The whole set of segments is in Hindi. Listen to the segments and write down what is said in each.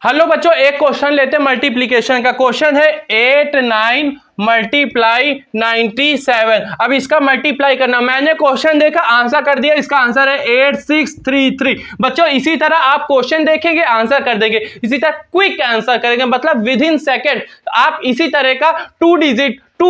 हेलो बच्चों, एक क्वेश्चन लेते हैं मल्टीप्लीकेशन का। क्वेश्चन है 8 9 मल्टीप्लाई 97। अब इसका मल्टीप्लाई करना, मैंने क्वेश्चन देखा, आंसर कर दिया। इसका आंसर है 8633। बच्चों इसी तरह आप क्वेश्चन देखेंगे, आंसर कर देंगे, इसी तरह क्विक आंसर करेंगे, मतलब विद इन सेकेंड। आप इसी तरह का टू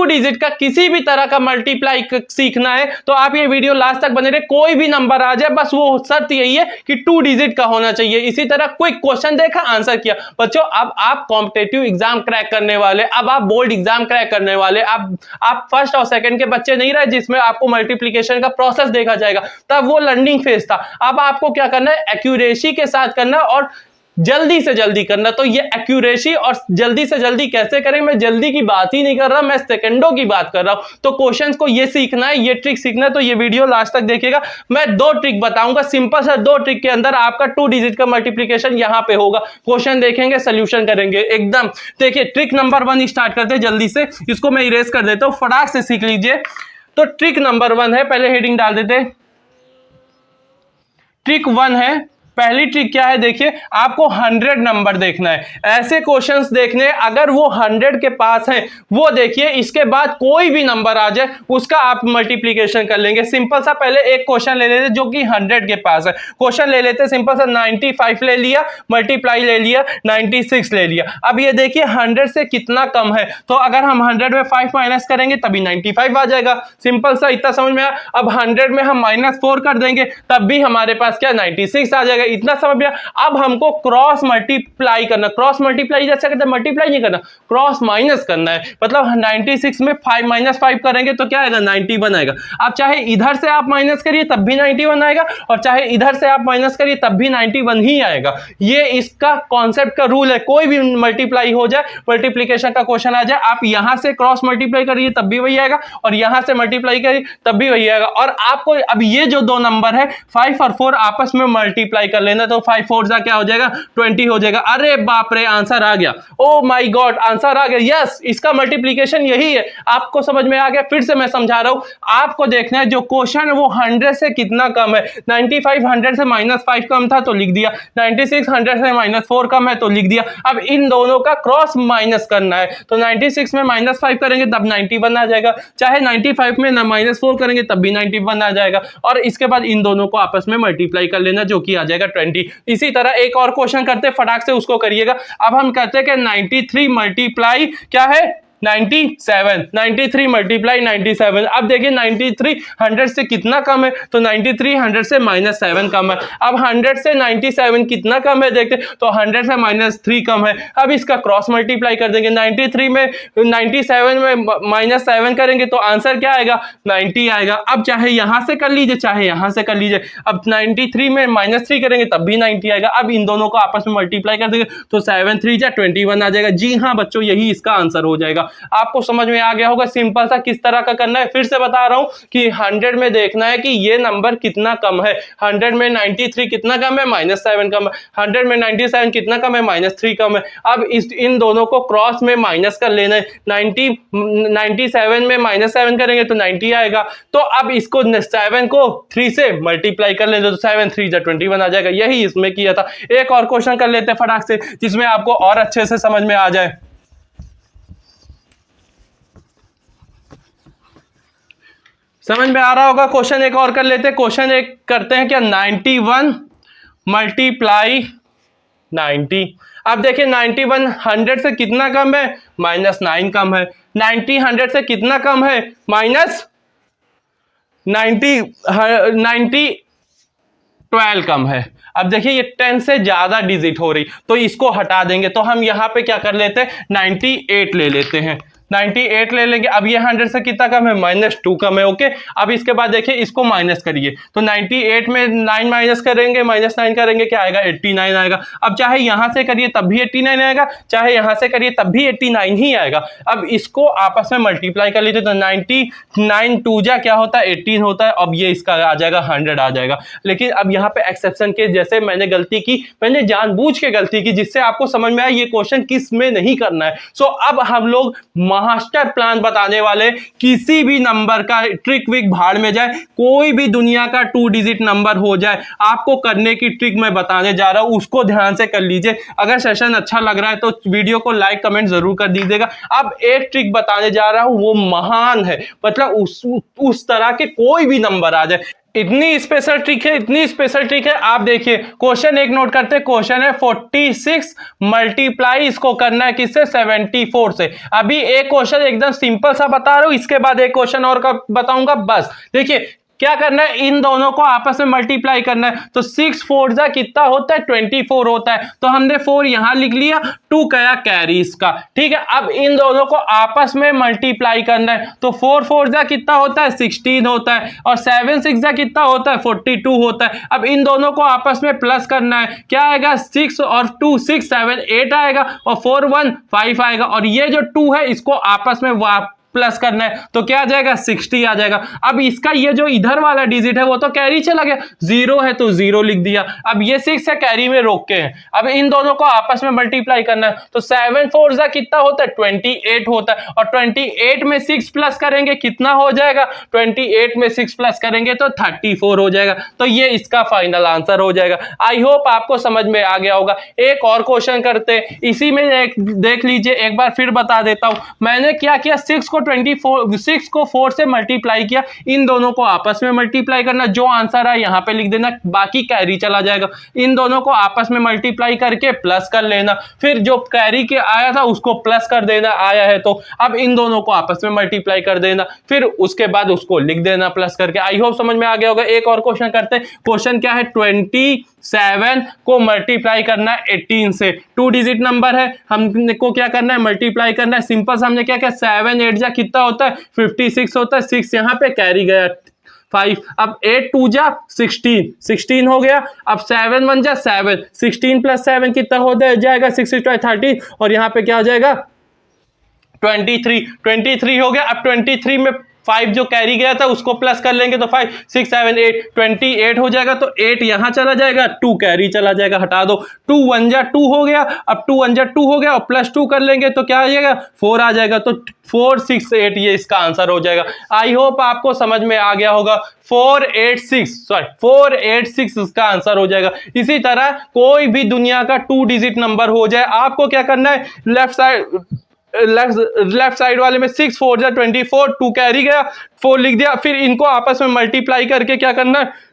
डिजिट का किसी भी तरह का मल्टीप्लाई सीखना है तो आप ये वीडियो लास्ट तक बने रहे। कोई भी नंबर आ जाए, बस वो शर्त यही है कि 2 डिजिट का होना चाहिए। इसी तरह क्विक क्वेश्चन देखा, आंसर किया। बच्चों अब आप कॉम्पिटिटिव एग्जाम क्रैक करने वाले, अब आप बोर्ड एग्जाम क्रैक करने वाले। आप फर्स्ट और सेकंड के बच्चे नहीं रहे जिसमें आपको मल्टीप्लिकेशन का प्रोसेस देखा जाएगा, तब वो लर्निंग फेज था। अब आपको क्या करना है, एक्यूरेसी के साथ करना और जल्दी से जल्दी करना। तो ये एक्यूरेसी और जल्दी से जल्दी कैसे करें, मैं जल्दी की बात ही नहीं कर रहा, मैं सेकंडों की बात कर रहा हूं। तो क्वेश्चंस को ये सीखना है, ये ट्रिक सीखना है, तो ये वीडियो लास्ट तक देखिएगा। मैं 2 ट्रिक बताऊंगा, सिंपल सा 2 ट्रिक के अंदर आपका 2 डिजिट का मल्टीप्लिकेशन यहां पे होगा। क्वेश्चन देखेंगे, सोल्यूशन करेंगे एकदम। देखिए ट्रिक नंबर 1 स्टार्ट करते हैं जल्दी से। इसको मैं इरेज कर देता हूं, फटाक से सीख लीजिए। तो ट्रिक नंबर 1 है, पहले हेडिंग डाल देते। ट्रिक 1 है, पहली ट्रिक क्या है, देखिए आपको 100 नंबर देखना है। ऐसे क्वेश्चंस देखने, अगर वो 100 के पास हैं वो देखिए, इसके बाद कोई भी नंबर आ जाए उसका आप मल्टीप्लिकेशन कर लेंगे। सिंपल सा पहले एक क्वेश्चन ले लेते जो कि 100 के पास है। क्वेश्चन ले लेते सिंपल सा, 95 ले लिया, मल्टीप्लाई ले लिया, 96 ले लिया। अब ये देखिए 100 से कितना कम है, तो अगर हम 100 में 5 माइनस करेंगे तभी 95 आ जाएगा। सिंपल सा, इतना समझ में आया। अब 100 में हम -4 कर देंगे तब भी हमारे पास क्या 96 आ जाएगा। इतना समझ में। अब हमको क्रॉस मल्टीप्लाई करना। क्रॉस मल्टीप्लाई जैसे करते हैं, मल्टीप्लाई नहीं करना, क्रॉस माइनस करना है। मतलब 96 में 5 - 5 करेंगे तो क्या आएगा, 91 आएगा। अब चाहे इधर से आप माइनस करिए तब भी 91 आएगा, और चाहे इधर से आप माइनस करिए तब भी 91 ही आएगा। ये इसका कॉन्सेप्ट का रूल है। कोई भी मल्टीप्लाई हो जाए, मल्टीप्लिकेशन का क्वेश्चन आ जाए, आप यहां से क्रॉस मल्टीप्लाई करिए तब भी वही आएगा, और यहां से मल्टीप्लाई करिए तब भी वही आएगा। और आपको अब ये जो 2 नंबर है 5 और 4 आपस में मल्टीप्लाई कर लेना, तो 5 4 जा क्या हो जाएगा, 20 हो जाएगा। अरे बाप रे, आंसर आ गया। ओ माय गॉड, आंसर आ गया। यस, इसका मल्टीप्लिकेशन यही है। आपको समझ में आ गया। फिर से मैं समझा रहा हूं, आपको देखना है जो क्वेश्चन है वो 100 से कितना कम है। 95 100 से -5 कम था तो लिख दिया, 96 100 से -4 कम है तो लिख दिया। अब इन दोनों का क्रॉस माइनस करना है, तो 96 में -5 करेंगे तब 91 आ जाएगा, चाहे 95 में -4 करेंगे तब भी 91 आ जाएगा। और इसके बाद इन दोनों को आपस में मल्टीप्लाई कर लेना, जो कि आ जाएगा 20। इसी तरह एक और क्वेश्चन करते हैं, फटाक से उसको करिएगा। अब हम कहते हैं कि 93 मल्टीप्लाई क्या है, 97। 93 मल्टीप्लाई 97। अब देखिए 93 100 से कितना कम है, तो 93 100 से -7 कम है। अब 100 से 97 कितना कम है, देखते तो 100 से -3 कम है। अब इसका क्रॉस मल्टीप्लाई कर देंगे। 93 में 97 में -7 करेंगे तो आंसर क्या आएगा, 90 आएगा। अब चाहे यहां से कर लीजिए चाहे यहां से कर लीजिए। अब 93 में -3 करेंगे तब भी 90 आएगा। अब इन दोनों को आपस में मल्टीप्लाई कर देंगे तो 7 3 जा 21 आ जाएगा। जी हाँ बच्चों, यही इसका आंसर हो जाएगा। आपको समझ में आ गया होगा सिंपल सा किस तरह का करना है। फिर से बता रहा हूं कि 100 में देखना है कि ये नंबर कितना कम है। 100 में 93 कितना कम है, -7 कम है। 100 में 97 कितना कम है, -3 कम है। अब इन दोनों को क्रॉस में माइनस कर लेना है। 97 में -7 करेंगे तो 90 आएगा। तो अब इसको 7 को 3 से मल्टीप्लाई कर लेंगे तो 7 3 जा 21 आ जाएगा। यही इसमें किया था। एक और क्वेश्चन कर लेते हैं फटाक से, जिसमें आपको और अच्छे से समझ में आ जाए। समझ में आ रहा होगा। क्वेश्चन एक और कर लेते हैं। क्वेश्चन एक करते हैं क्या, 91 मल्टीप्लाई 90। अब देखिए 91 100 से कितना कम है, -9 कम है। 90 100 से कितना कम है, -90 12 कम है। अब देखिए ये 10 से ज्यादा डिजिट हो रही, तो इसको हटा देंगे। तो हम यहां पे क्या कर लेते हैं, 98 ले लेते हैं। 98 ले लेंगे। अब ये 100 से कितना कम है, -2 कम है। ओके, अब इसके बाद देखिए इसको माइनस करिए, तो 98 में 9 माइनस करेंगे, -9 करेंगे, क्या आएगा, 89 आएगा। अब चाहे यहां से करिए तब भी 89 आएगा, चाहे यहां से करिए तब भी 89 ही आएगा। अब इसको आपस में मल्टीप्लाई कर लीजिए, तो 99 2 जा क्या होता है, 18 होता है। अब ये इसका आ जाएगा 100 आ जाएगा। लेकिन अब यहाँ पे एक्सेप्शन के जैसे मैंने गलती की, मैंने जानबूझ के गलती की, जिससे आपको समझ में आया ये क्वेश्चन किस में नहीं करना है। सो अब हम लोग मास्टर प्लान बताने वाले, किसी भी नंबर का ट्रिक विक भाड़ में जाए, कोई भी दुनिया का 2 डिजिट नंबर हो जाए, आपको करने की ट्रिक मैं बताने जा रहा हूं, उसको ध्यान से कर लीजिए। अगर सेशन अच्छा लग रहा है तो वीडियो को लाइक कमेंट जरूर कर दीजिएगा। अब एक ट्रिक बताने जा रहा हूं, वो महान है, मतलब उस तरह के कोई भी नंबर आ जाए, इतनी स्पेशल ट्रिक है, इतनी स्पेशल ट्रिक है। आप देखिए क्वेश्चन एक नोट करते हैं। क्वेश्चन है 46 मल्टीप्लाई इसको करना है किससे, 74 से। अभी एक क्वेश्चन एकदम सिंपल सा बता रहा हूं, इसके बाद एक क्वेश्चन और का बताऊंगा। बस देखिए क्या करना है, इन दोनों को आपस में मल्टीप्लाई करना है। तो 6 4 जा कितना होता है, 24 होता है। तो हमने 4 यहां लिख लिया, 2 गया कैरी इसका, ठीक है। अब इन दोनों को आपस में मल्टीप्लाई करना है। तो 4 4 जा कितना होता है, 16 होता है, और 7 6 जा कितना होता है, 42 होता है। अब इन दोनों को आपस में प्लस करना है, क्या आएगा, 6 और 2 6 7 8 आएगा, और 4 1 5 आएगा, और ये जो 2 है इसको आपस में प्लस करना है, तो क्या आ जाएगा, 60 आ जाएगा। अब इसका ये जो इधर वाला डिजिट है वो तो कैरी चला गया, 0 है तो 0 लिख दिया। अब ये 6 है, कैरी में रोक के हैं। अब इन दोनों को आपस में मल्टीप्लाई करना है। तो 7 4 जा कितना होता है, 28 होता है, और 28 में 6 प्लस करेंगे कितना हो जाएगा, 28 में 6 प्लस करेंगे तो 34 हो जाएगा। तो ये इसका फाइनल आंसर हो जाएगा। आई होप आपको समझ में आ गया होगा। एक और क्वेश्चन करते हैं, इसी में देख लीजिए, एक बार फिर बता देता हूं। मैंने क्या किया, 6 को 4 से मल्टीप्लाई किया, इन दोनों को आपस में मल्टीप्लाई करना, जो आंसर है यहां पे लिख देना, बाकी कैरी चला जाएगा। इन दोनों को आपस में मल्टीप्लाई करके प्लस कर लेना, फिर जो कैरी के आया था उसको प्लस कर देना, आया है तो। अब इन दोनों को आपस में मल्टीप्लाई कर देना, फिर उसके बाद उसको लिख देना प्लस करके। आई होप समझ में आ गया होगा। एक और क्वेश्चन करते हैं। क्वेश्चन क्या है, 27 को मल्टीप्लाई करना है 18 से। 2 डिजिट नंबर है, हमको क्या करना है, मल्टीप्लाई करना है। सिंपल से हमने क्या किया, 7 8 जा कितना होता है, 56 होता है, 6 यहाँ पे कैरी गया 5। अब 8 2 जा 16 हो गया। अब 7 1 जा 7, 16 प्लस 7 कितना हो जाएगा, 6 6 13, और यहाँ पे क्या हो जाएगा, 23 हो गया। अब 23 में 5 जो कैरी गया था उसको प्लस कर लेंगे, तो 5 6 7 8 28 हो जाएगा। तो 8 यहां चला जाएगा, 2 कैरी चला जाएगा, हटा दो। 2 1 जा 2 हो गया। अब 2 1 जा 2 हो गया, और प्लस 2 कर लेंगे तो क्या आ जाएगा, 4 आ जाएगा। तो 4 6 8 ये इसका आंसर हो जाएगा। आई होप आपको समझ में आ गया होगा। 486 इसका आंसर हो जाएगा। इसी तरह कोई भी दुनिया का 2 डिजिट नंबर हो जाए, आपको क्या करना है, लेफ्ट साइड वाले में 6 4 जा 24, 2 कैरी गया, 4 लिख दिया, फिर इनको आपस में मल्टीप्लाई करके क्या करना है,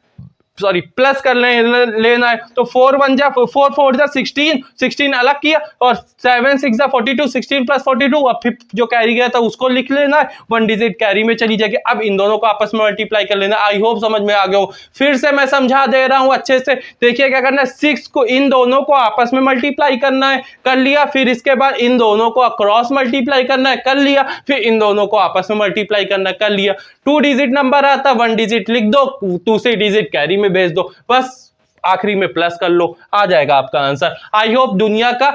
प्लस कर लेना है। तो 4 1 जा 4 4 जा 16 अलग किया, और 7 6 जा 42, 16 प्लस 42, और फिर जो कैरी गया था उसको लिख लेना है, 1 डिजिट कैरी में चली जाएगी। अब इन दोनों को आपस में मल्टीप्लाई कर लेना। आई होप समझ में आ गया हो। फिर से मैं समझा दे रहा हूं अच्छे से, देखिए क्या करना है, 6 को इन दोनों को आपस में मल्टीप्लाई करना है, कर लिया। फिर इसके बाद इन दोनों को क्रॉस मल्टीप्लाई करना है, कर लिया। फिर इन दोनों को आपस में मल्टीप्लाई करना है, कर लिया। 2 डिजिट नंबर आता, 1 डिजिट लिख दो, दूसरी डिजिट कैरी में भेज दो, बस आखिरी में प्लस कर लो, आ जाएगा आपका आंसर। आई होप दुनिया का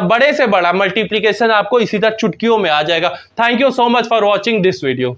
बड़े से बड़ा मल्टीप्लिकेशन आपको इसी तरह चुटकियों में आ जाएगा। Thank you so much for watching this video.